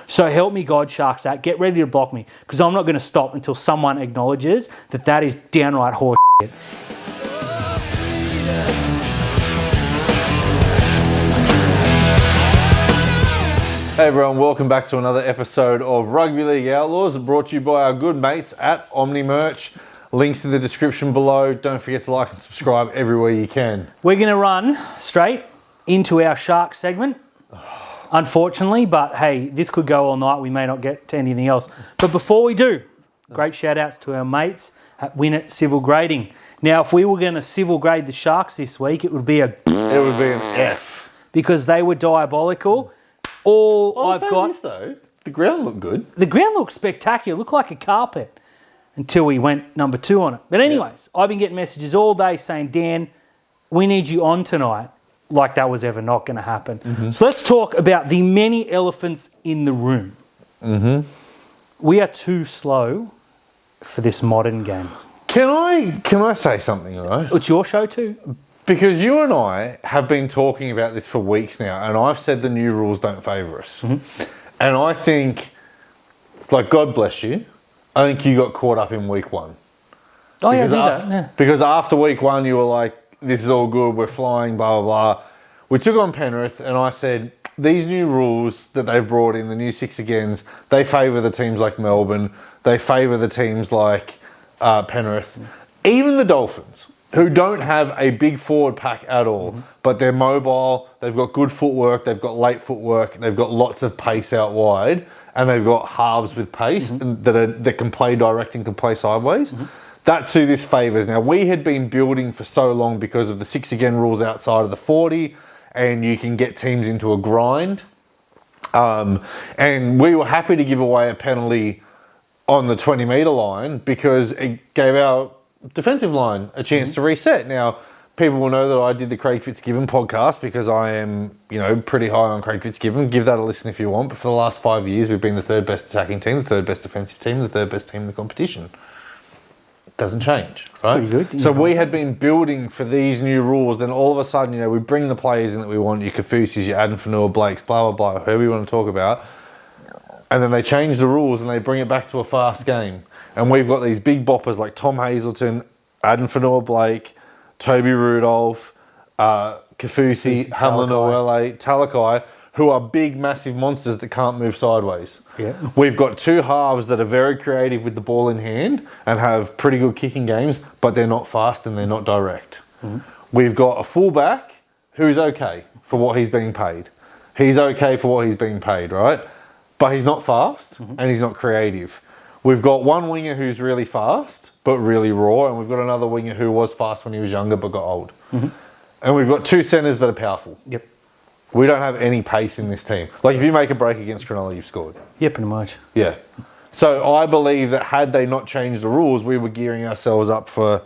So help me God, Sharks out. Get ready to block me because I'm not going to stop until someone acknowledges that is downright horse shit. Hey everyone, welcome back to another episode of Rugby League Outlaws, brought to you by our good mates at Omni Merch. Links in the description below. Don't forget to like and subscribe everywhere you can. We're going to run straight into our Shark segment, unfortunately, but hey, this could go all night. We may not get to anything else. But before we do, great shout outs to our mates at Win It Civil Grading. Now, if we were going to civil grade the Sharks this week, it would be an F. Because they were diabolical. This though, the ground looked good. The ground looked spectacular. It looked like a carpet until we went number 2 on it. But anyways, I've been getting messages all day saying, Dan, we need you on tonight. Like that was ever not going to happen. Mm-hmm. So let's talk about the many elephants in the room. Mm-hmm. We are too slow for this modern game. Can I say something, all right? It's your show too. Because you and I have been talking about this for weeks now, and I've said the new rules don't favour us. Mm-hmm. And I think, like, God bless you, I think you got caught up in week 1. Oh, yeah, I do that. Yeah. Because after week 1, you were like, this is all good, we're flying, blah, blah, blah. We took on Penrith, and I said, these new rules that they've brought in, the new 6 agains, they favour the teams like Melbourne, they favour the teams like Penrith, even the Dolphins, who don't have a big forward pack at all, but they're mobile, they've got good footwork, they've got late footwork, they've got lots of pace out wide, and they've got halves with pace that can play direct and can play sideways. That's who this favours. Now, we had been building for so long because of the 6 again rules outside of the 40, and you can get teams into a grind. And we were happy to give away a penalty on the 20-metre line because it gave our defensive line a chance to reset. Now, people will know that I did the Craig Fitzgibbon podcast because I am, pretty high on Craig Fitzgibbon. Give that a listen if you want. But for the last 5 years, we've been the 3rd best attacking team, the 3rd best defensive team, the 3rd best team in the competition. Doesn't change, right? Pretty good. So we had been building for these new rules. Then all of a sudden, we bring the players in that we want. Your Kafusis, your Adam Fanua, Blakes, blah, blah, blah, whoever you want to talk about. And then they change the rules and they bring it back to a fast game. And we've got these big boppers like Tom Hazelton, Adam Fanua Blake, Toby Rudolph, Kafusi, Hamlin O'Wele, Talakai, who are big, massive monsters that can't move sideways. Yeah. We've got 2 halves that are very creative with the ball in hand and have pretty good kicking games, but they're not fast and they're not direct. We've got a fullback who's okay for what he's being paid. He's okay for what he's being paid, right? But he's not fast and he's not creative. We've got one winger who's really fast, but really raw, and we've got another winger who was fast when he was younger, but got old. And we've got 2 centres that are powerful. Yep. We don't have any pace in this team. Like, if you make a break against Cronulla, you've scored. Yeah, pretty much. Yeah. So I believe that had they not changed the rules, we were gearing ourselves up for,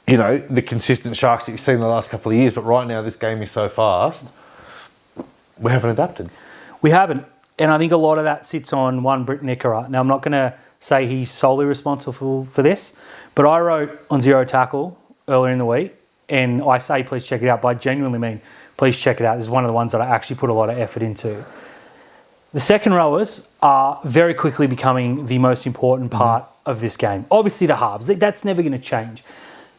the consistent Sharks that you've seen the last couple of years. But right now, this game is so fast, we haven't adapted. We haven't. And I think a lot of that sits on one Britt Nikora. Now, I'm not going to say he's solely responsible for this, but I wrote on Zero Tackle earlier in the week, and I say please check it out, but I genuinely mean please check it out. This is one of the ones that I actually put a lot of effort into. The second rowers are very quickly becoming the most important part of this game. Obviously, the halves. That's never going to change.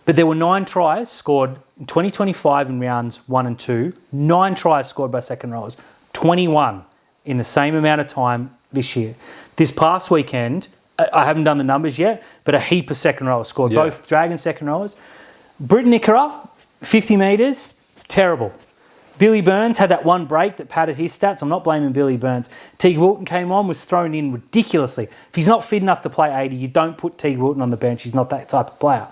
But there were 9 tries scored in 2025 in rounds 1 and 2. 9 tries scored by second rowers. 21 in the same amount of time this year. This past weekend, I haven't done the numbers yet, but a heap of second rowers scored. Yeah. Both Dragon second rowers. Britt Nikora, 50 metres, terrible. Billy Burns had that one break that padded his stats. I'm not blaming Billy Burns. Teague Wilton came on, was thrown in ridiculously. If he's not fit enough to play 80, you don't put Teague Wilton on the bench. He's not that type of player.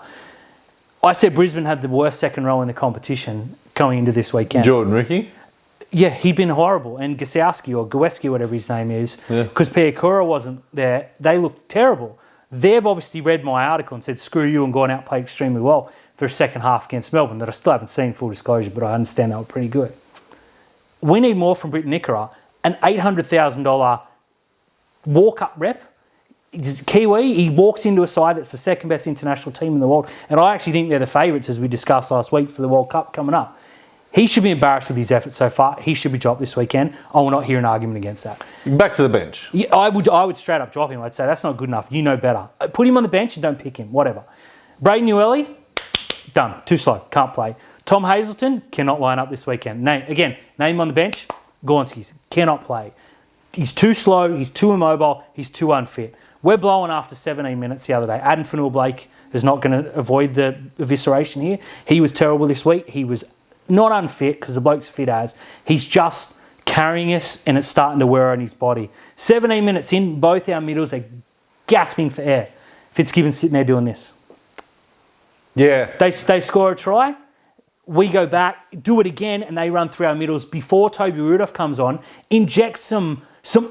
I said Brisbane had the worst second row in the competition coming into this weekend. Jordan Ricky? Yeah, he'd been horrible. And Gosowski or Gowesky, whatever his name is, because Pierre Cora wasn't there, they looked terrible. They've obviously read my article and said, screw you, and gone out and played extremely well for a second half against Melbourne that I still haven't seen, full disclosure, but I understand they were pretty good. We need more from Britt Nikora. An $800,000 walk-up rep. He's Kiwi, he walks into a side that's the second best international team in the world, and I actually think they're the favourites, as we discussed last week, for the World Cup coming up. He should be embarrassed with his efforts so far. He should be dropped this weekend. I will not hear an argument against that. Back to the bench. Yeah, I would straight up drop him. I'd say that's not good enough. You know better. Put him on the bench and don't pick him. Whatever. Braden Ueli, done. Too slow. Can't play. Tom Hazelton cannot line up this weekend. Name him on the bench. Gornskis cannot play. He's too slow. He's too immobile. He's too unfit. We're blowing after 17 minutes the other day. Adam Fanua-Blake is not going to avoid the evisceration here. He was terrible this week. He was not unfit because the bloke's fit as. He's just carrying us and it's starting to wear on his body. 17 minutes in, both our middles are gasping for air. Fitzgibbon's sitting there doing this. Yeah. They score a try. We go back, do it again, and they run through our middles before Toby Rudolph comes on, injects some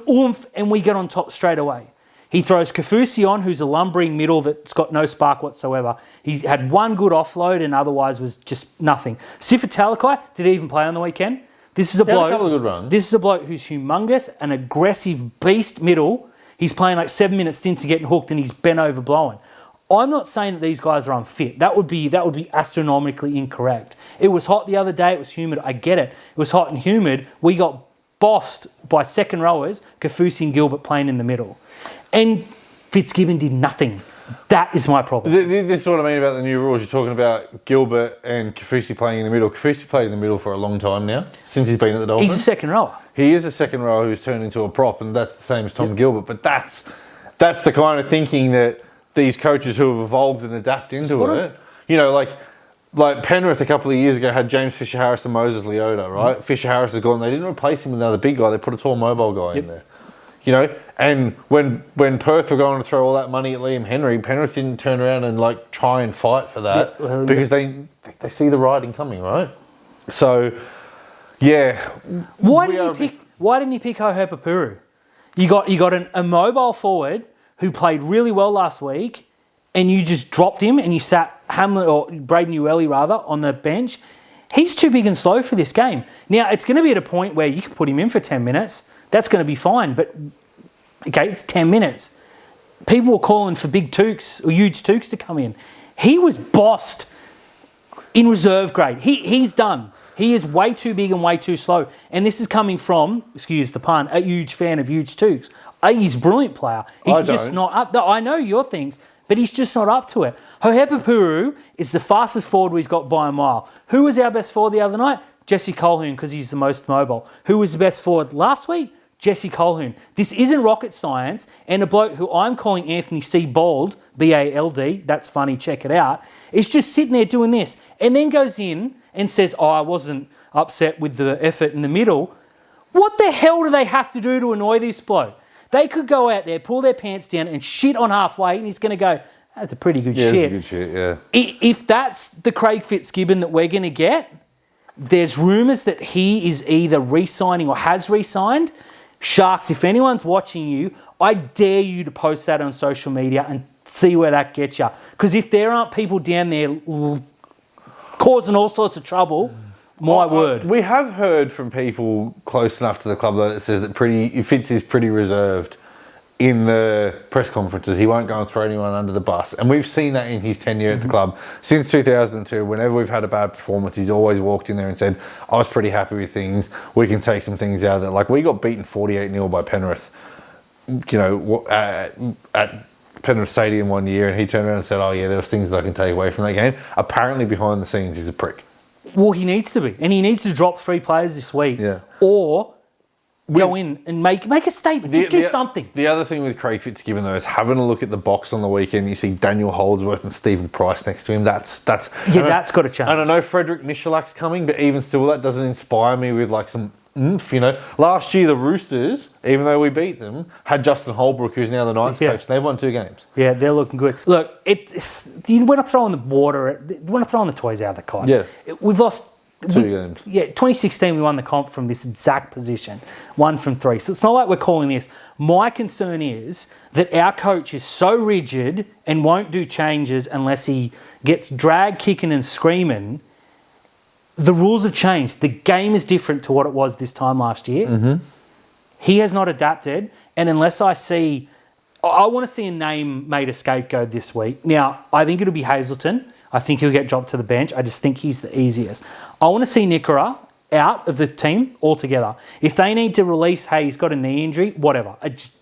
oomph, and we get on top straight away. He throws Kafusi on, who's a lumbering middle that's got no spark whatsoever. He had one good offload and otherwise was just nothing. Sifa Talakai, did he even play on the weekend? This is a bloke. A couple of good runs. This is a bloke who's humongous, an aggressive beast middle. He's playing like 7 minute stints and getting hooked, and he's bent over blowing. I'm not saying that these guys are unfit. That would be astronomically incorrect. It was hot the other day. It was humid. I get it. It was hot and humid. We got bossed by second rowers, Kafusi and Gilbert playing in the middle. And Fitzgibbon did nothing. That is my problem. This is what I mean about the new rules. You're talking about Gilbert and Kafusi playing in the middle. Kafusi played in the middle for a long time now, since he's been at the Dolphins. He's a second rower. He is a second rower who's turned into a prop, and that's the same as Tom Gilbert. But that's the kind of thinking that these coaches who have evolved and adapt into it. You know, like Penrith a couple of years ago had James Fisher-Harris and Moses Leota, right? Mm. Fisher-Harris is gone. They didn't replace him with another big guy. They put a tall mobile guy in there. You know, and when Perth were going to throw all that money at Liam Henry, Penrith didn't turn around and like try and fight for that because they see the writing coming, right? So, yeah. Why didn't he pick Hohepa-Puru? You got a mobile forward who played really well last week, and you just dropped him and you sat Hamlet or Braden Ueli rather on the bench. He's too big and slow for this game. Now it's going to be at a point where you can put him in for 10 minutes. That's going to be fine, but okay, it's 10 minutes. People were calling for big Tukes or huge Tukes to come in. He was bossed in reserve grade. He's done. He is way too big and way too slow. And this is coming from, excuse the pun, a huge fan of huge Tukes. He's a brilliant player. He's just not up. No, I know your things, but he's just not up to it. Hohepa-Puru is the fastest forward we've got by a mile. Who was our best forward the other night? Jesse Colquhoun, because he's the most mobile. Who was the best forward last week? Jesse Colquhoun. This isn't rocket science, and a bloke who I'm calling Anthony C. Bald, B-A-L-D, that's funny, check it out, is just sitting there doing this, and then goes in and says, I wasn't upset with the effort in the middle. What the hell do they have to do to annoy this bloke? They could go out there, pull their pants down and shit on halfway, and he's going to go, that's a pretty good shit. Yeah, that's a good shit, yeah. If that's the Craig Fitzgibbon that we're going to get, there's rumours that he is either re-signing or has re-signed. Sharks, if anyone's watching you, I dare you to post that on social media and see where that gets you. Because if there aren't people down there causing all sorts of trouble, my word. We have heard from people close enough to the club that says that Fitz is pretty reserved in the press conferences. He won't go and throw anyone under the bus. And we've seen that in his tenure at the club. Since 2002, whenever we've had a bad performance, he's always walked in there and said, I was pretty happy with things. We can take some things out of that. Like, we got beaten 48-0 by Penrith, you know, at Penrith Stadium one year, and he turned around and said, oh yeah, there was things that I can take away from that game. Apparently behind the scenes, he's a prick. Well, he needs to be. And he needs to drop 3 players this week. Yeah. Or go in and make a statement. Just do something. The other thing with Craig Fitzgibbon, though, is having a look at the box on the weekend. You see Daniel Holdsworth and Stephen Price next to him. That's got to change. And I know Frederick Michalak's coming, but even still, that doesn't inspire me with like some oomph, you know. Last year, the Roosters, even though we beat them, had Justin Holbrook, who's now the Knights coach. They've won 2 games. Yeah, they're looking good. Look, we're not throwing the water. We're not throwing the toys out of the cot. Yeah, we've lost 2 games. Yeah, 2016 we won the comp from this exact position, 1 from 3. So it's not like we're calling this. My concern is that our coach is so rigid and won't do changes unless he gets dragged, kicking and screaming. The rules have changed. The game is different to what it was this time last year. Mm-hmm. He has not adapted, and unless I want to see a name made a scapegoat this week. Now, I think it'll be Hazelton. I think he'll get dropped to the bench. I just think he's the easiest. I want to see Nickera out of the team altogether. If they need to release, hey, he's got a knee injury, whatever. I just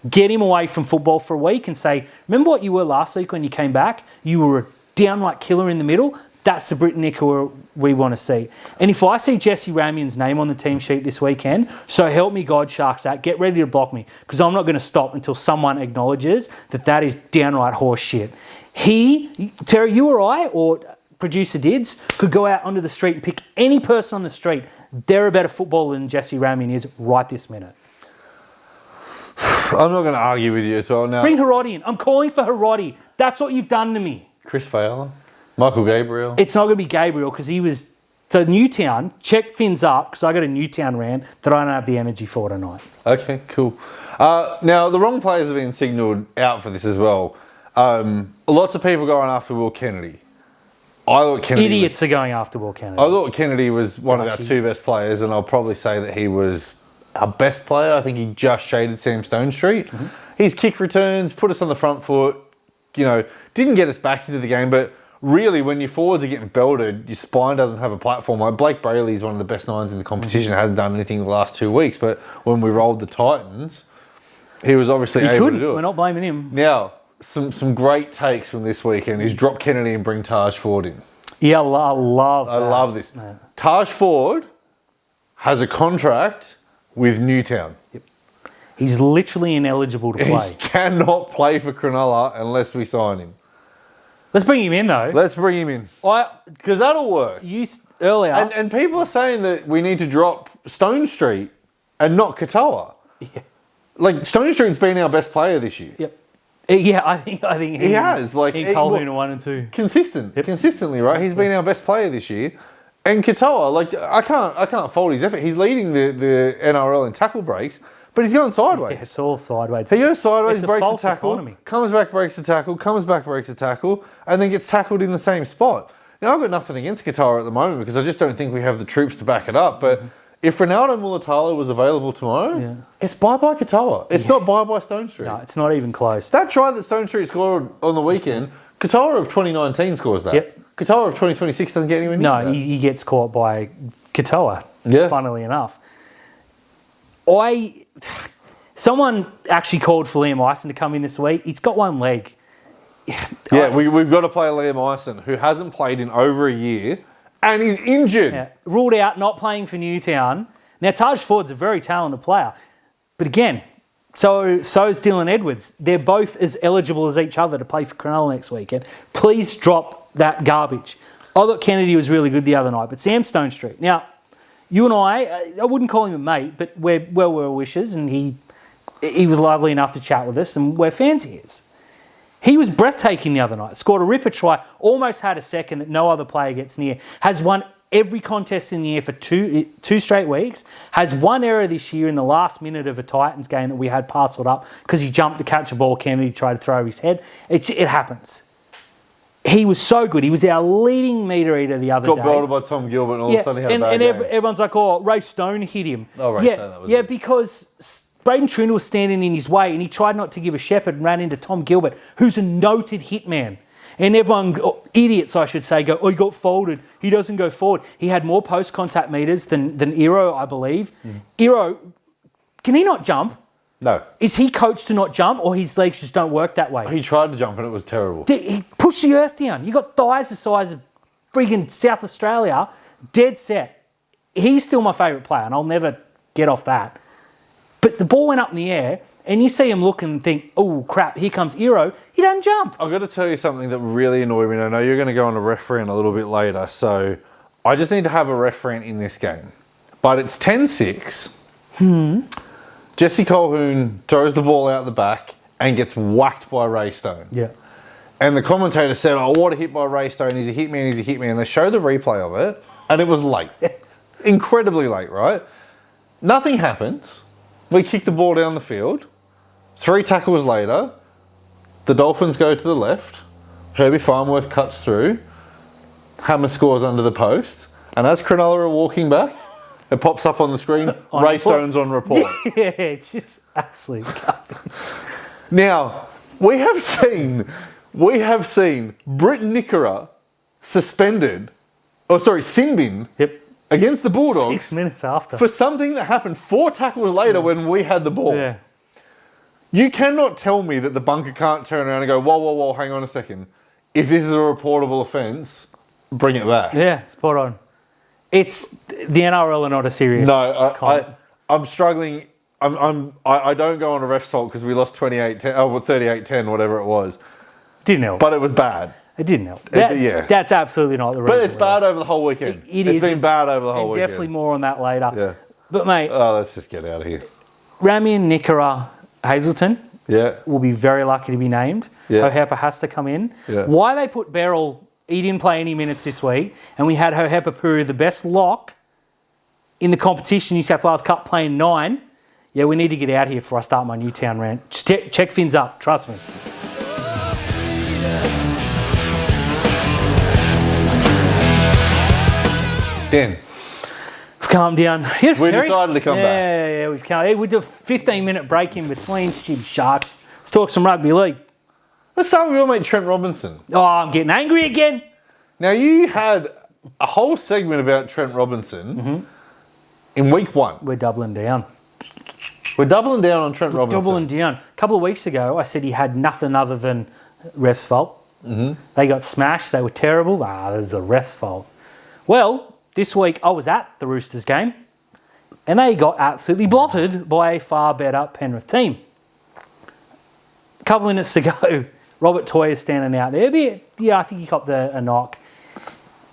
get him away from football for a week and say, remember what you were last week when you came back? You were a downright killer in the middle. That's the Brit Nickera we want to see. And if I see Jesse Ramien's name on the team sheet this weekend, so help me God, Sharks out, get ready to block me, because I'm not going to stop until someone acknowledges that is downright horse shit. Terry, you or I, or producer Dids, could go out onto the street and pick any person on the street. They're a better footballer than Jesse Ramien is right this minute. I'm not going to argue with you as well now. Bring Hiroti in. I'm calling for Hiroti. That's what you've done to me. Chris Fowler, Michael Gabriel. It's not going to be Gabriel because he was... So Newtown, check Finn's up because I got a Newtown rant that I don't have the energy for tonight. Okay, cool. Now, the wrong players have been signalled out for this as well. Lots of people going after Will Kennedy. I thought Kennedy Idiots are going after Will Kennedy. I thought Kennedy was one of our two best players, and I'll probably say that he was our best player. I think he just shaded Sam Stonestreet. Mm-hmm. His kick returns, put us on the front foot, didn't get us back into the game, but really when your forwards are getting belted, your spine doesn't have a platform. Like Blake Brayley is one of the best nines in the competition, hasn't done anything in the last 2 weeks, but when we rolled the Titans, he was obviously able to do it. We're not blaming him. Now, some great takes from this weekend is drop Kennedy and bring Taj Ford in. Yeah, I love this. Man. Taj Ford has a contract with Newtown. Yep. He's literally ineligible to play. He cannot play for Cronulla unless we sign him. Let's bring him in, though. Let's bring him in. Because that'll work. Earlier. And people are saying that we need to drop Stone Street and not Katoa. Yeah. Like, Stone Street's been our best player this year. Yep. Yeah, I think he has. Like, in Colbourne 1 and 2. Consistently, right? He's been our best player this year. And Katoa, like, I can't fault his effort. He's leading the NRL in tackle breaks, but he's going sideways. Yeah, it's all sideways. He goes sideways, it's breaks a tackle, economy. Comes back, breaks a tackle, comes back, breaks a tackle, and then gets tackled in the same spot. Now, I've got nothing against Katoa at the moment because I just don't think we have the troops to back it up, but if Ronaldo Mulatalo was available tomorrow, it's bye-bye Katoa. It's not bye-bye Stone Street. No, it's not even close. That try that Stone Street scored on the weekend, Katoa of 2019 scores that. Yep. Katoa of 2026 doesn't get anywhere near that. No, he gets caught by Katoa, funnily enough. Someone actually called for Liam Eisen to come in this week. He's got one leg. We've got to play Liam Eisen, who hasn't played in over a year, and he's injured. Yeah. Ruled out, not playing for Newtown. Now, Taj Ford's a very talented player. But again, so is Dylan Edwards. They're both as eligible as each other to play for Cronulla next weekend. Please drop that garbage. I thought Kennedy was really good the other night, but Sam Stonestreet. Now, you and I wouldn't call him a mate, but we're well-wishers, and he was lovely enough to chat with us, and we're fans of his. He was breathtaking the other night. Scored a ripper try, almost had a second that no other player gets near. Has won every contest in the year for two straight weeks. Has one error this year in the last minute of a Titans game that we had parcelled up because he jumped to catch a ball. Kennedy tried to throw his head. It happens. He was so good. He was our leading meter eater the other day. Got belted by Tom Gilbert and all of a sudden he had a bad game. Everyone's like, oh, Ray Stone hit him. Oh, Ray Stone, that was it. Because Braden Trindle was standing in his way and he tried not to give a shepherd and ran into Tom Gilbert, who's a noted hitman. And everyone, idiots I should say, go, oh, he got folded. He doesn't go forward. He had more post-contact meters than Iro, I believe. Iro, can he not jump? No. Is he coached to not jump or his legs just don't work that way? He tried to jump and it was terrible. He pushed the earth down. You got thighs the size of friggin' South Australia, dead set. He's still my favourite player and I'll never get off that. But the ball went up in the air and you see him look and think, oh crap, here comes Iro. He doesn't jump. I've got to tell you something that really annoyed me. I know you're going to go on a ref rant a little bit later, so I just need to have a ref rant in this game. But it's 10-6. Jesse Colquhoun throws the ball out the back and gets whacked by Ray Stone. Yeah. And the commentator said, oh, what a hit by Ray Stone. He's a hitman, he's a hitman. They show the replay of it and it was late. Incredibly late, right? Nothing happens. We kick the ball down the field. 3 tackles later, the Dolphins go to the left. Herbie Farnworth cuts through. Hammer scores under the post. And as Cronulla are walking back, it pops up on the screen, Ray Stone's on report. Yeah, it's just absolutely garbage. Now, we have seen Brit Nickera suspended, sin bin Yep. against the Bulldogs 6 minutes after. for something that happened 4 tackles later when we had the ball. Yeah. You cannot tell me that the bunker can't turn around and go, whoa, hang on a second. If this is a reportable offence, bring it back. Yeah, spot on. It's the NRL are not a serious. No, I'm struggling. I don't go on a ref's fault because we lost 28-10, 38-10, whatever it was. Didn't help. But it was bad. It didn't help. Yeah. That's absolutely not the reason. But it's bad over the whole weekend. It's been bad over the whole weekend. Definitely more on that later. Yeah. But mate, let's just get out of here. Ramien Nicola Hazelton will be very lucky to be named. Yeah. Hohepa has to come in. Yeah. Why they put Beryl, he didn't play any minutes this week, and we had Hohepa Puru, the best lock in the competition, New South Wales Cup, playing 9. Yeah, we need to get out of here before I start my Newtown rant. Check fins up, trust me. Dan. We've calmed down. Yes, We Terry? decided to come back. Yeah, we've calmed. Hey, we did a 15-minute break in between. Stupid Sharks. Let's talk some rugby league. Let's start with your mate Trent Robinson. Oh, I'm getting angry again. Now, you had a whole segment about Trent Robinson in week 1. We're doubling down. We're doubling down on Trent Robinson. Doubling down. A couple of weeks ago, I said he had nothing other than ref's fault. They got smashed. They were terrible. There's the ref's fault. Well, this week I was at the Roosters game, and they got absolutely blotted by a far better Penrith team. A couple of minutes to go, Robert Toy is standing out there. I think he copped a knock.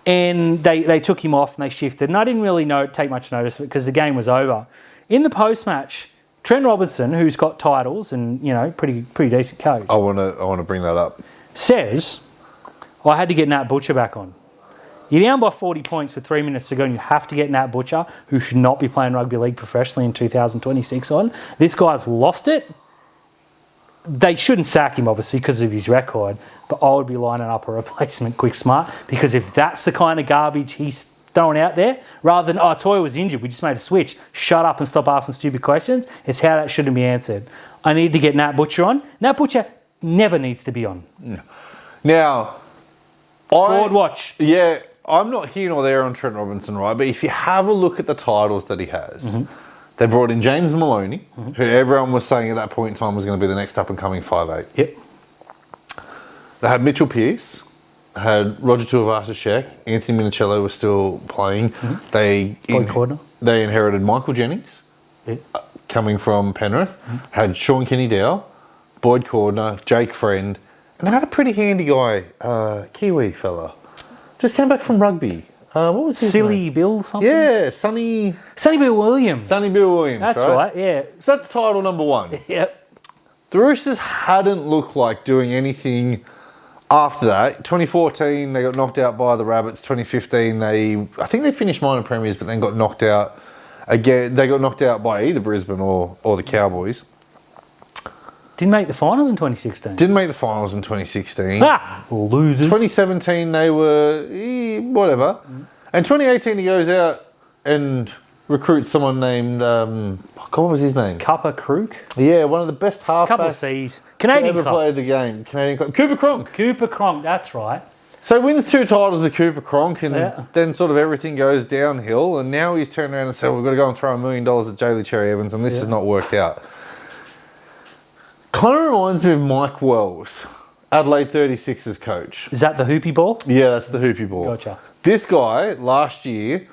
And they took him off and they shifted. And I didn't really take much notice of it because the game was over. In the post-match, Trent Robinson, who's got titles and, pretty decent coach, I want to bring that up. says, I had to get Nat Butcher back on. You're down by 40 points with 3 minutes to go and you have to get Nat Butcher, who should not be playing rugby league professionally in 2026 on. This guy's lost it. They shouldn't sack him, obviously, because of his record, but I would be lining up a replacement quick smart, because if that's the kind of garbage he's throwing out there, rather than, Toy was injured, we just made a switch, shut up and stop asking stupid questions, it's how that shouldn't be answered. I need to get Nat Butcher on. Nat Butcher never needs to be on. Now, Forward watch. Yeah, I'm not here nor there on Trent Robinson, right? But if you have a look at the titles that he has, they brought in James Maloney, who everyone was saying at that point in time was going to be the next up-and-coming 5'8". Yep. They had Mitchell Pearce, had Roger Tuivasa-Sheck, Anthony Minicello was still playing. They inherited Michael Jennings, coming from Penrith, had Sean Kenny-Dow, Boyd Cordner, Jake Friend, and they had a pretty handy guy, Kiwi fella. Just came back from rugby. What was his name? Bill something? Yeah, Sonny Bill Williams. Bill Williams. That's right, yeah. So that's title number 1. Yep. The Roosters hadn't looked like doing anything after that. 2014, they got knocked out by the Rabbits. 2015, I think they finished minor premiers, but then got knocked out again. They got knocked out by either Brisbane or the Cowboys. Didn't make the finals in 2016. Didn't make the finals in 2016. Losers. 2017, they were whatever. And 2018, he goes out and recruits someone named, what was his name? Cuppa Crook. Yeah, one of the best halfbacks. Couple of C's. Canadian ever played the game. Cooper Cronk. Cooper Cronk, that's right. So wins 2 titles with Cooper Cronk, and then sort of everything goes downhill. And now he's turned around and said, we've got to go and throw $1 million at Jaylee Cherry Evans, and this has not worked out. Kind of reminds me of Mike Wells, Adelaide 36ers coach. Is that the hoopy ball? Yeah, that's the hoopy ball. Gotcha. This guy, last year,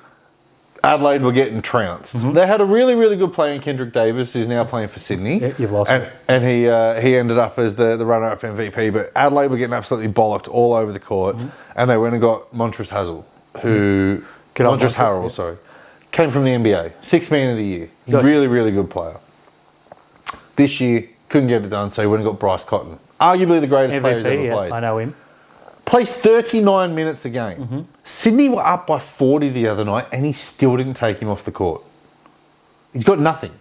Adelaide were getting trounced. They had a really, really good player in Kendrick Davis, who's now playing for Sydney. Yeah, you've lost it. And he ended up as the runner-up MVP. But Adelaide were getting absolutely bollocked all over the court. And they went and got Montrezl Harrell, who... Montrezl Harrell, sorry. Came from the NBA. 6th man of the year. Gotcha. Really, really good player. This year... couldn't get it done, so he went and got Bryce Cotton. Arguably the greatest MVP, player he's ever played. I know him. Plays 39 minutes a game. Sydney were up by 40 the other night, and he still didn't take him off the court. He's got nothing.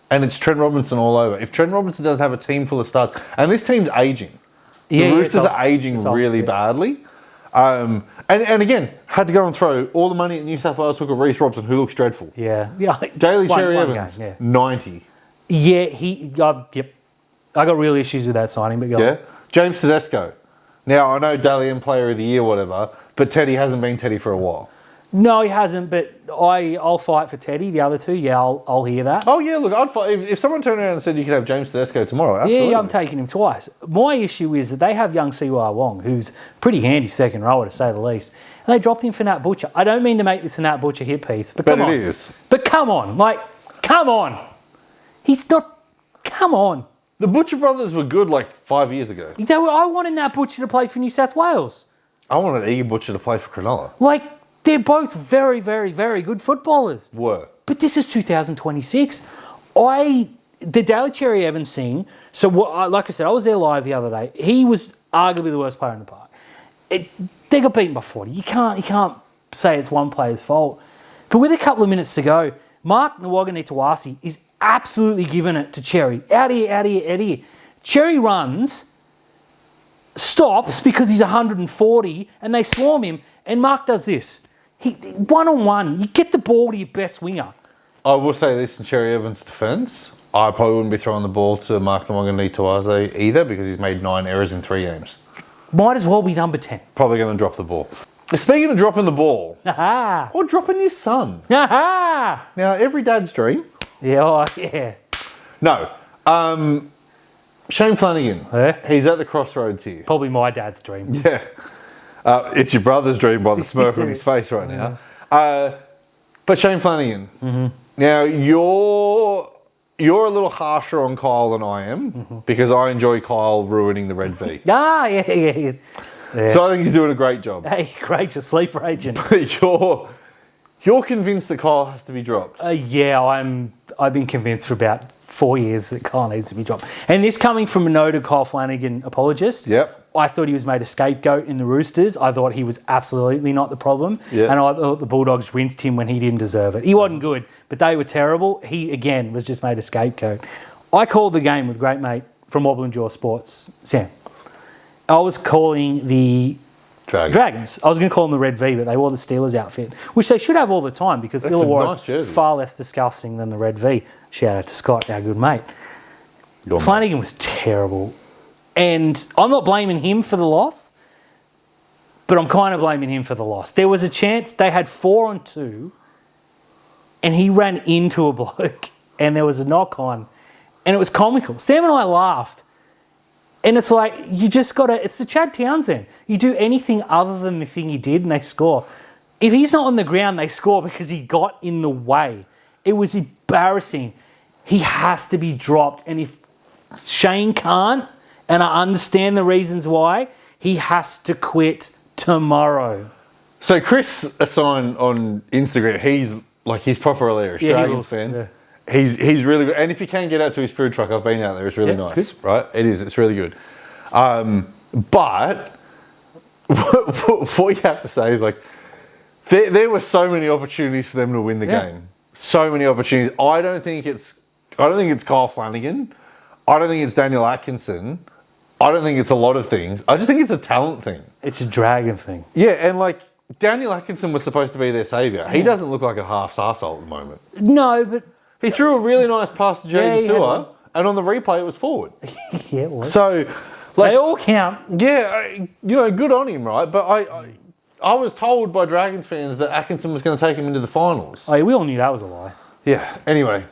And it's Trent Robinson all over. If Trent Robinson does have a team full of stars, and this team's aging. The Roosters are aging really badly. And again, had to go and throw all the money at New South Wales took at Reece Robson, who looks dreadful. Yeah. Daly Cherry Evans, 90. Yeah, I got real issues with that signing, but go on. James Tedesco. Now, I know Dally M Player of the Year, whatever. But Teddy hasn't been Teddy for a while. No, he hasn't, but I'll fight for Teddy. The other two, yeah, I'll hear that. Oh, yeah, look, I'd fight. If someone turned around and said you could have James Tedesco tomorrow, absolutely. Yeah, I'm taking him twice. My issue is that they have young Siwa Wong, who's pretty handy second rower, to say the least. And they dropped him for Nat Butcher. I don't mean to make this a Nat Butcher hit piece, but come on. But it is. But come on. Like, come on. He's not... Come on. The Butcher brothers were good like 5 years ago. I wanted Nat Butcher to play for New South Wales. I wanted Iggy Butcher to play for Cronulla. Like, they're both very, very, very good footballers. Were. But this is 2026. The Daly Cherry Evans thing, so like I said, I was there live the other day. He was arguably the worst player in the park. They got beaten by 40. You can't say it's one player's fault. But with a couple of minutes to go, Mark Nwaganitawasi is absolutely giving it to Cherry. Out of here, out of here, out of here. Cherry runs, stops because he's 140, and they swarm him, and Mark does this. He one-on-one, you get the ball to your best winger. I will say this in Cherry Evans' defence. I probably wouldn't be throwing the ball to Mark Nwaganitawase either because he's made 9 errors in 3 games. Might as well be number 10. Probably going to drop the ball. Speaking of dropping the ball, Aha! or dropping your son. Aha! Now, every dad's dream. Yeah, oh, yeah. No. Shane Flanagan. He's at the crossroads here. Probably my dad's dream. Yeah. It's your brother's dream by the smirk on his face right now. But Shane Flanagan. Now, you're a little harsher on Kyle than I am because I enjoy Kyle ruining the red V. Yeah. So I think he's doing a great job. Hey, great, your sleeper agent. But you're convinced that Kyle has to be dropped. Yeah, I've been convinced for about 4 years that Kyle needs to be dropped. And this coming from a noted Kyle Flanagan apologist. Yep. I thought he was made a scapegoat in the Roosters. I thought he was absolutely not the problem. Yep. And I thought the Bulldogs rinsed him when he didn't deserve it. He wasn't good, but they were terrible. He, again, was just made a scapegoat. I called the game with great mate from Wobble and Jaw Sports, Sam. I was calling the Dragons. I was going to call them the Red V, but they wore the Steelers outfit, which they should have all the time because Illawarra is far less disgusting than the Red V. Shout out to Scott, our good mate. Flanagan was terrible. And I'm not blaming him for the loss, but I'm kind of blaming him for the loss. There was a chance they had 4-on-2 and he ran into a bloke and there was a knock on and it was comical. Sam and I laughed. And it's like, you just got to... It's the Chad Townsend. You do anything other than the thing he did and they score. If he's not on the ground, they score because he got in the way. It was embarrassing. He has to be dropped. And if Shane can't, and I understand the reasons why, he has to quit tomorrow. So Chris Assign on Instagram, he's proper hilarious. Yeah, Dragons fan. Yeah. He's really good. And if you can get out to his food truck, I've been out there. It's really nice, good. Right? It is. It's really good. But what you have to say is like there were so many opportunities for them to win the game. So many opportunities. I don't think it's Kyle Flanagan. I don't think it's Daniel Atkinson. I don't think it's a lot of things. I just think it's a talent thing. It's a Dragon thing. Yeah, and like Daniel Atkinson was supposed to be their saviour. He doesn't look like a half arsehole at the moment. No, but... He threw a really nice pass to Jaden Sewer, and on the replay it was forward. Yeah, it was. So, like, they all count. Yeah, good on him, right? But I was told by Dragons fans that Atkinson was going to take him into the finals. Oh, yeah, we all knew that was a lie. Yeah. Anyway,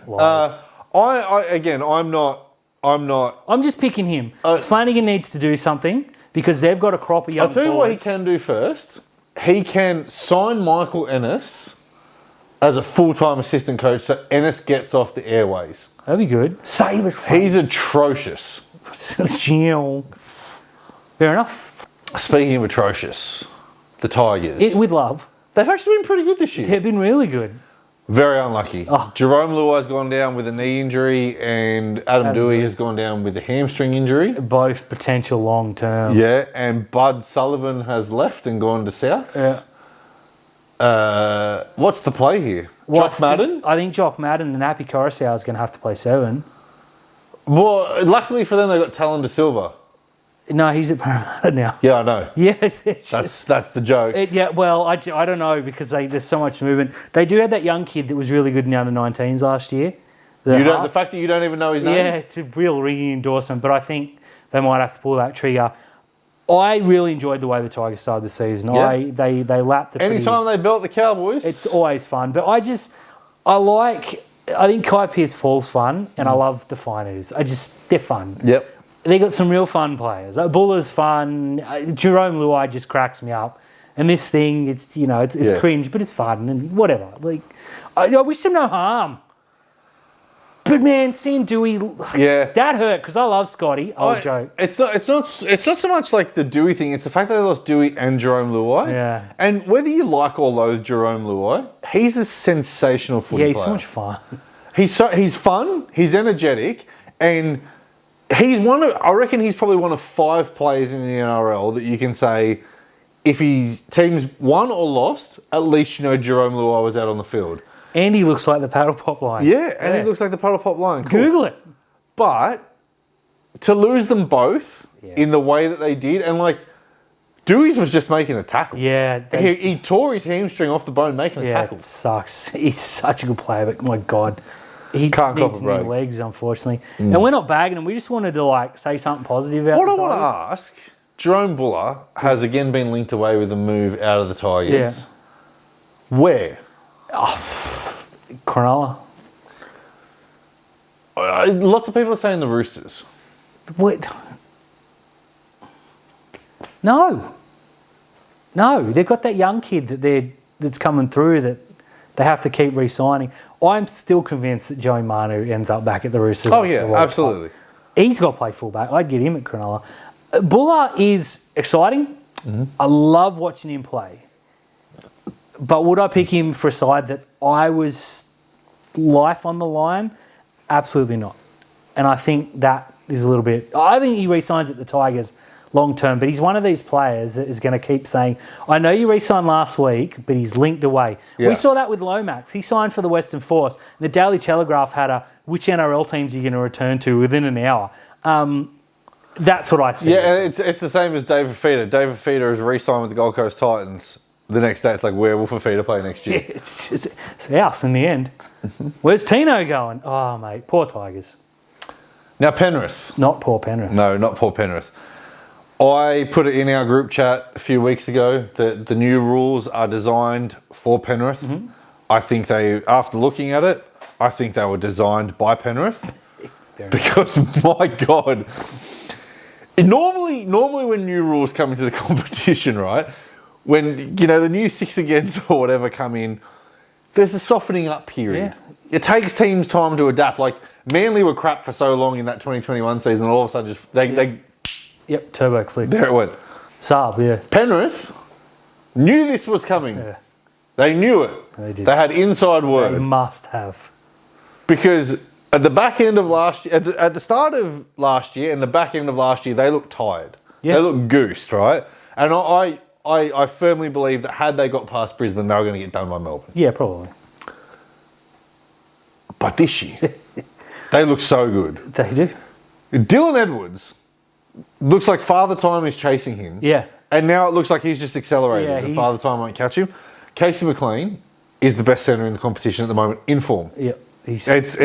I'm just picking him. Flanagan needs to do something because they've got a crop of young I'll tell you what he can do first. He can sign Michael Ennis as a full-time assistant coach so Ennis gets off the airways. That'd be good. Save it. He's atrocious. Fair enough. Speaking of atrocious, the Tigers. With love. They've actually been pretty good this year. They've been really good. Very unlucky. Jarome Luai's gone down with a knee injury and Adam Doueihi has gone down with a hamstring injury. Both potential long-term. Yeah, and Bud Sullivan has left and gone to South. Yeah. What's the play here? Jock Madden? I think Jock Madden and Happy Coruscant is going to have to play 7. Well, luckily for them, they got Talon De Silva. No, he's at Parramatta now. Yeah, I know. Yeah, that's the joke. I don't know because there's so much movement. They do have that young kid that was really good in the under-19s last year. The fact that you don't even know his name? Yeah, it's a real ringing endorsement, but I think they might have to pull that trigger. I really enjoyed the way the Tigers started the season. Yeah. They lapped it. Anytime they belt the Cowboys. It's always fun. But I think Kai Pearce Fall's fun, and I love the Finers. They're fun. Yep. They got some real fun players. Buller's fun. Jarome Luai just cracks me up. And this thing, it's cringe, but it's fun and whatever. Like, I wish them no harm. But man, seeing Doueihi, that hurt because I love Scotty. Joke. It's not so much like the Doueihi thing. It's the fact that they lost Doueihi and Jarome Luai. Yeah. And whether you like or loathe Jarome Luai, he's a sensational footy player. Yeah, he's so much fun. He's fun. He's energetic, and I reckon he's probably one of 5 players in the NRL that you can say, if his team's won or lost, at least you know Jarome Luai was out on the field. And he looks like the paddle pop line. Yeah, and he looks like the paddle pop line. Cool. Google it. But to lose them both in the way that they did, and like Doueihi's was just making a tackle. Yeah. He tore his hamstring off the bone making a tackle. It sucks. He's such a good player, but my God. He Can't needs cop a break. new legs, unfortunately. And we're not bagging him. We just wanted to say something positive about What I the want to Tigers. ask, Jarome Buller has again been linked away with a move out of the Tigers. Yeah. Where? Cronulla. Lots of people are saying the Roosters. What? No, they've got that young kid that's coming through that they have to keep re-signing. I'm still convinced that Joey Manu ends up back at the Roosters. Oh yeah, absolutely. He's got to play fullback. I'd get him at Cronulla. Buller is exciting. Mm-hmm. I love watching him play. But would I pick him for a side that I was life on the line? Absolutely not. And I think that is a little bit... I think he re-signs at the Tigers long term, but he's one of these players that is going to keep saying, I know you re-signed last week, but he's linked away. Yeah. We saw that with Lomax. He signed for the Western Force. The Daily Telegraph had a which NRL teams are you going to return to within an hour. That's what I see. Yeah, and it's the same as David Feeder. David Feeder is re-signed with the Gold Coast Titans. The next day, it's like, where will Fafita play next year? Yeah, it's us in the end. Where's Tino going? Oh, mate, poor Tigers. Now, Penrith. Not poor Penrith. No, not poor Penrith. I put it in our group chat a few weeks ago that the new rules are designed for Penrith. Mm-hmm. I think after looking at it, I think they were designed by Penrith. Because, my God, normally when new rules come into the competition, right, when, the new 6 against or whatever come in, there's a softening up period. Yeah. It takes teams time to adapt. Like, Manly were crap for so long in that 2021 season, and all of a sudden they Yep, turbo click. there it went. Saab, yeah. Penrith knew this was coming. Yeah. They knew it. They did. They had inside word. They must have. Because at the back end of last year, at the start of last year and the back end of last year, they looked tired. Yeah. They looked goosed, right? And I firmly believe that had they got past Brisbane, they were going to get done by Melbourne. Yeah, probably. But this year, they look so good. They do. Dylan Edwards looks like Father Time is chasing him. Yeah. And now it looks like he's just accelerating Yeah, and Father Time won't catch him. Casey McLean is the best centre in the competition at the moment, in form. Yep. He's It's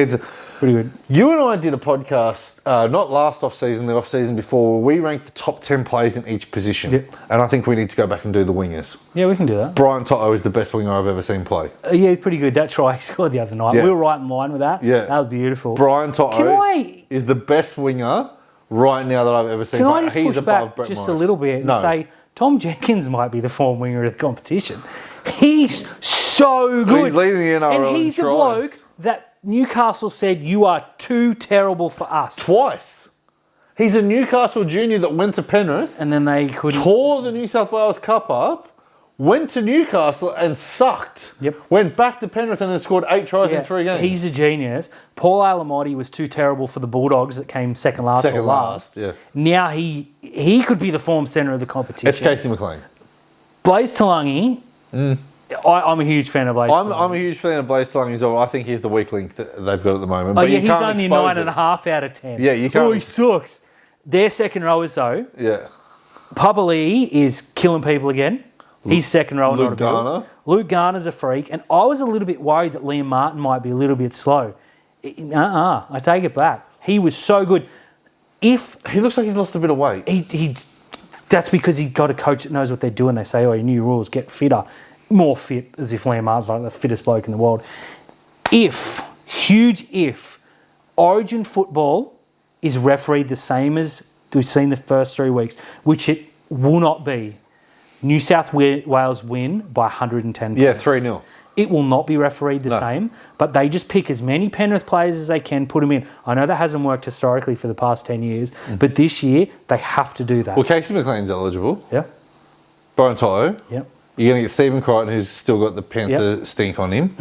pretty good. You and I did a podcast, not last off-season, the off-season before, where we ranked the top 10 players in each position. Yep. And I think we need to go back and do the wingers. Yeah, we can do that. Brian Toto is the best winger I've ever seen play. Yeah, pretty good. That try he scored the other night. Yeah. We were right in line with that. Yeah. That was beautiful. Brian Toto Can is the best winger right now that I've ever seen. Can play. I just He's push above back Brett just Morris. a little bit and No. say Tom Jenkins might be the form winger of the competition? He's so good. He's leading the NRL and he's in a tries. bloke that Newcastle said, you are too terrible for us. Twice. He's a Newcastle junior that went to Penrith, And then they couldn't. tore the New South Wales Cup up, went to Newcastle and sucked. Yep. Went back to Penrith and has scored 8 tries in 3 games. He's a genius. Paul Alamotti was too terrible for the Bulldogs that came second last or last. yeah. Now he could be the form centre of the competition. It's Casey McLean. Blaze Talangi, I'm a huge fan of Blaze I'm Talangi. a huge fan of Blaze Talangi as well. I think he's the weak link that they've got at the moment. Oh, But yeah, you he's can't only expose 9.5 out of 10. Yeah, you can't- Oh, he sucks. Their second rowers, though, Yeah. Papali is killing people again. He's second rower, Luke not a good. Garner. Luke Garner's a freak. And I was a little bit worried that Liam Martin might be a little bit slow. I take it back. He was so good. If He looks like he's lost a bit of weight. he That's because he got a coach that knows what they're doing. They say, oh, your new rules, get fitter. More fit, as if Liam Martin's like the fittest bloke in the world. Huge if, Origin football is refereed the same as we've seen the first 3 weeks, which it will not be. New South Wales win by 110 points. Yeah, 3-0. It will not be refereed the same, but they just pick as many Penrith players as they can, put them in. I know that hasn't worked historically for the past 10 years, but this year they have to do that. Well, Casey McLean's eligible. Yeah. Brian Toto. Yep. You're going to get Stephen Crichton, who's still got the Panther stink on him.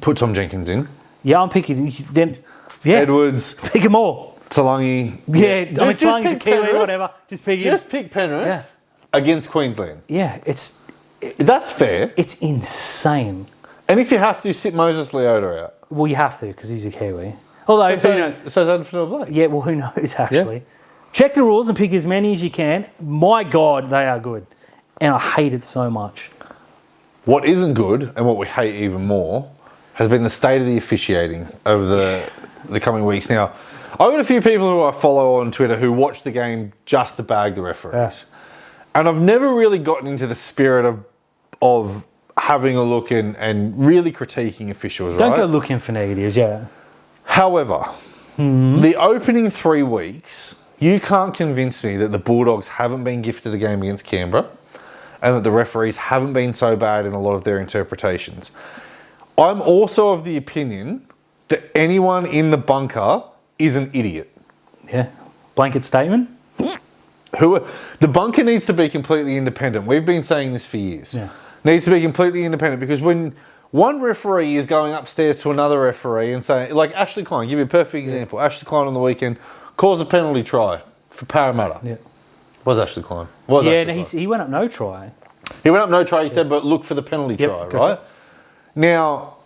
Put Tom Jenkins in. Yeah, I'm picking them. Yeah. Edwards. Pick them all. Talangi. Yeah, Talangi's a Kiwi, Penrith. whatever. Just pick him. Just pick Penrith against Queensland. Yeah, That's fair. it's insane. And if you have to, sit Moses Leota out. Well, you have to because he's a Kiwi. Although, So is Adam Fanua-Blake. yeah, well, who knows actually? Check the rules and pick as many as you can. My God, they are good, and I hate it so much. What isn't good, and what we hate even more, has been the state of the officiating over the coming weeks. Now, I've got a few people who I follow on Twitter who watch the game just to bag the referees. Yeah. And I've never really gotten into the spirit of having a look and really critiquing officials, Don't right? go looking for negatives, yeah. However, the opening 3 weeks, you can't convince me that the Bulldogs haven't been gifted a game against Canberra and that the referees haven't been so bad in a lot of their interpretations. I'm also of the opinion that anyone in the bunker is an idiot. Yeah. Blanket statement? The bunker needs to be completely independent. We've been saying this for years. Yeah. Needs to be completely independent because when one referee is going upstairs to another referee and saying, like Ashley Klein, give you a perfect example. Ashley Klein on the weekend calls a penalty try for Parramatta. Yeah. Was Ashley Klein? He went up no try. He went up no try, he said, but look for the penalty try, gotcha. right? Now,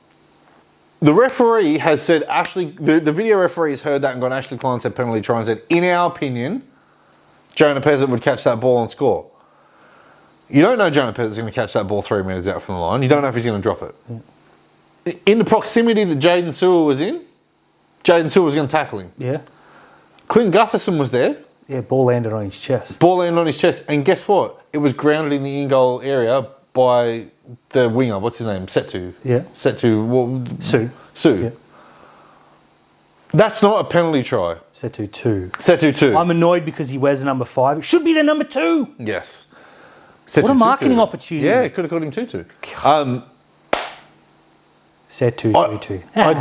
the referee has said, the video referee has heard that and gone, Ashley Klein said penalty try and said, in our opinion, Jonah Pezzett would catch that ball and score. You don't know Jonah Pezzett's going to catch that ball 3 metres out from the line. You don't know if he's going to drop it. Yeah. In the proximity that Jaden Sewell was in, Jaden Sewell was going to tackle him. Yeah. Clint Gutherson was there. Yeah, ball landed on his chest. Ball landed on his chest. And guess what? It was grounded in the in-goal area by the winger. What's his name? Setu. Yeah. Setu. Sue. Yeah. That's not a penalty try. Setu 2. Setu 2. I'm annoyed because he wears a number 5. It should be the number 2. Yes. What a marketing opportunity. Yeah, it could have called him Tutu. Setu 2. I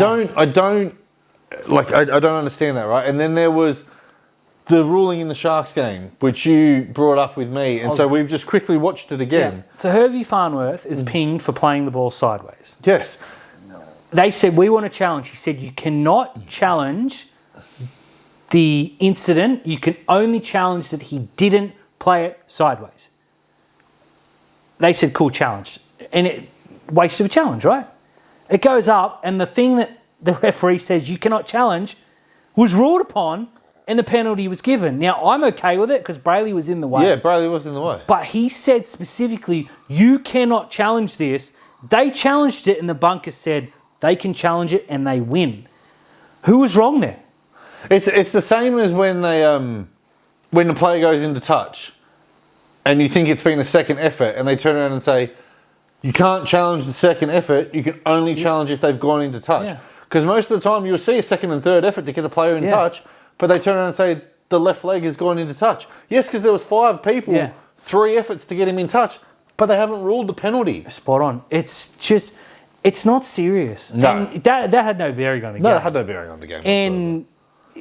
don't understand that, right? And then there was the ruling in the Sharks game, which you brought up with me, and so we've just quickly watched it again. Yeah. So Hervey Farnworth is pinged for playing the ball sideways. Yes. They said, we want a challenge. He said, you cannot challenge the incident. You can only challenge that he didn't play it sideways. They said, cool, challenge. And it wasted a challenge, right? It goes up, and the thing that the referee says you cannot challenge was ruled upon, and the penalty was given. Now, I'm okay with it because Brayley was in the way. Yeah, Brayley was in the way. But he said specifically, you cannot challenge this. They challenged it, and the bunker said they can challenge it, and they win. Who was wrong there? It's the same as when the player goes into touch, and you think it's been a second effort, and they turn around and say, you can't challenge the second effort, you can only challenge if they've gone into touch. Because most of the time you'll see a second and third effort to get the player in touch, but they turn around and say the left leg has gone into touch. Yes, because there was 5 people, 3 efforts to get him in touch, but they haven't ruled the penalty. Spot on. It's just, it's not serious. No. And that had no bearing on the game. No, it had no bearing on the game. And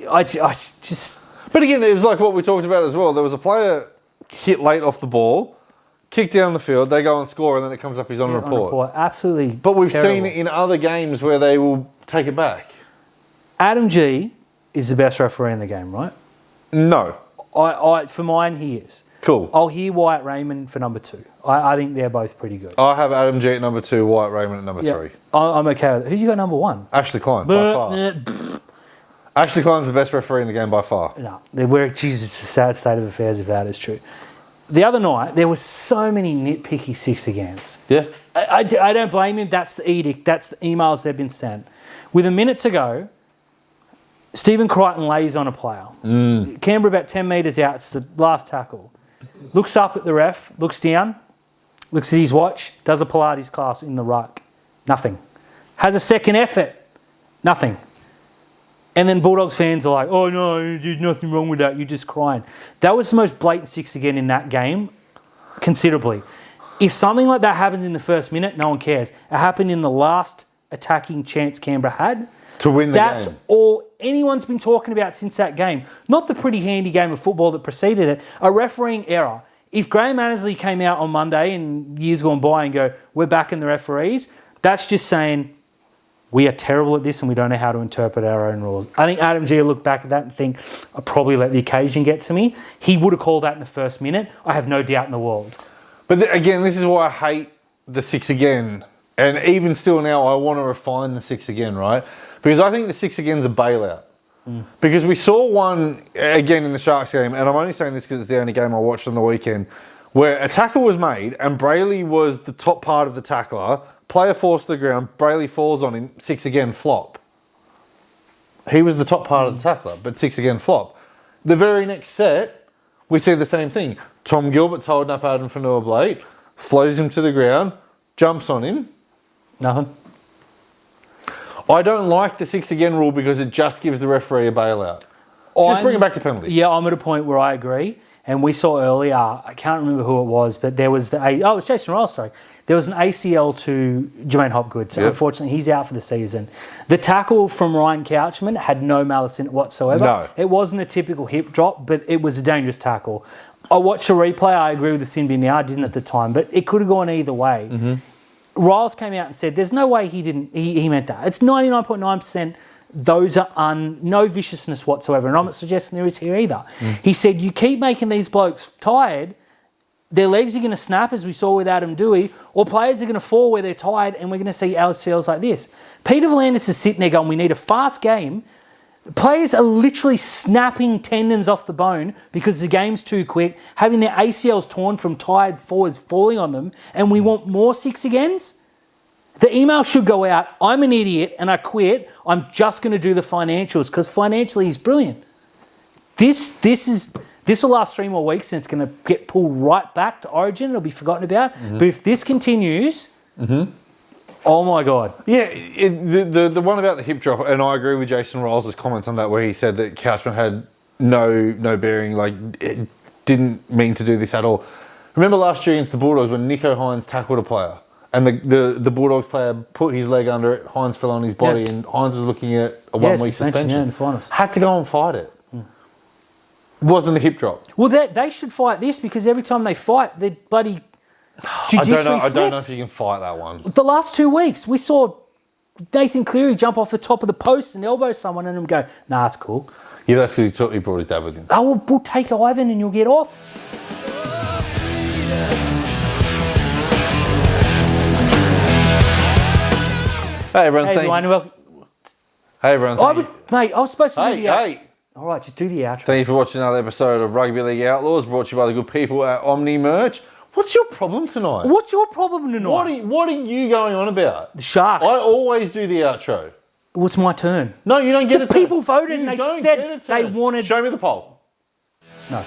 I just... But again, it was like what we talked about as well. There was a player hit late off the ball, kick down the field, they go and score, and then it comes up he's on report. Absolutely. But we've terrible. seen it in other games where they will take it back. Adam G is the best referee in the game, right? No. For mine, he is. Cool. I'll hear Wyatt Raymond for number 2. I think they're both pretty good. I have Adam G at number 2, Wyatt Raymond at number 3. I'm okay with it. Who's you got number 1? Ashley Klein, by far. Ashley Klein's the best referee in the game by far. No, Jesus, it's a sad state of affairs if that is true. The other night, there were so many nitpicky 6 against. Yeah. I don't blame him. That's the edict. That's the emails they've been sent. With a minute to go, Stephen Crichton lays on a player. Canberra about 10 metres out. It's the last tackle. Looks up at the ref, looks down, looks at his watch, does a Pilates class in the ruck. Nothing. Has a second effort. Nothing. And then Bulldogs fans are like, oh no, there's nothing wrong with that. You're just crying. That was the most blatant 6 again in that game, considerably. If something like that happens in the first minute, no one cares. It happened in the last attacking chance Canberra had. To win the game. That's all anyone's been talking about since that game. Not the pretty handy game of football that preceded it. A refereeing error. If Graham Annesley came out on Monday and years gone by and go, we're backing the referees, that's just saying we are terrible at this and we don't know how to interpret our own rules. I think Adam G will look back at that and think, I'll probably let the occasion get to me. He would have called that in the first minute. I have no doubt in the world. But again, this is why I hate the 6 again. And even still now, I want to refine the 6 again, right? Because I think the 6 again is a bailout. Because we saw one, again, in the Sharks game, and I'm only saying this because it's the only game I watched on the weekend, where a tackle was made and Brayley was the top part of the tackler, player falls to the ground, Brayley falls on him, 6 again, flop. He was the top part of the tackler, but 6 again, flop. The very next set, we see the same thing. Tom Gilbert's holding up Adam Fanua-Blake, flows him to the ground, jumps on him. Nothing. I don't like the 6 again rule because it just gives the referee a bailout. Just bring it back to penalties. Yeah, I'm at a point where I agree. And we saw earlier, I can't remember who it was, but there was it was Jason Ross, sorry. There was an ACL to Jermaine Hopgood. So unfortunately, he's out for the season. The tackle from Ryan Couchman had no malice in it whatsoever. No. It wasn't a typical hip drop, but it was a dangerous tackle. I watched the replay. I agree with the Sinby now. I didn't at the time, but it could have gone either way. Riles came out and said, there's no way he meant that. It's 99.9%. Those are no viciousness whatsoever. And I'm not suggesting there is here either. He said, you keep making these blokes tired, their legs are going to snap, as we saw with Adam Doueihi, or players are going to fall where they're tired, and we're going to see LCLs like this. Peter V'landis is sitting there going, we need a fast game. Players are literally snapping tendons off the bone because the game's too quick, having their ACLs torn from tired forwards falling on them, and we want more 6 agains? The email should go out, I'm an idiot and I quit, I'm just going to do the financials, because financially he's brilliant. This will last 3 more weeks and it's going to get pulled right back to Origin, it'll be forgotten about. But if this continues, oh my God. Yeah, the one about the hip drop, and I agree with Jason Riles' comments on that, where he said that Couchman had no bearing, like it didn't mean to do this at all. Remember last year against the Bulldogs when Nico Hines tackled a player? And the Bulldogs player put his leg under it, Hines fell on his body, and Hines was looking at a 1 week suspension. Had to go and fight it. Wasn't a hip drop. Well, they should fight this, because every time they fight, they're bloody judicially I don't know if you can fight that one. The last 2 weeks, we saw Nathan Cleary jump off the top of the post and elbow someone and him go, nah, it's cool. Yeah, that's because he brought his dad with him. Oh, we'll take Ivan and you'll get off. Hey everyone, Hey everyone, I was supposed to do the outro. All right, just do the outro. Thank you for watching another episode of Rugby League Outlaws, brought to you by the good people at Omni Merch. What's your problem tonight? What's your problem tonight? What are you going on about? The Sharks. I always do the outro. Well, it's my turn. No, you don't get a turn. The people voted and they said they wanted... Show me the poll. No.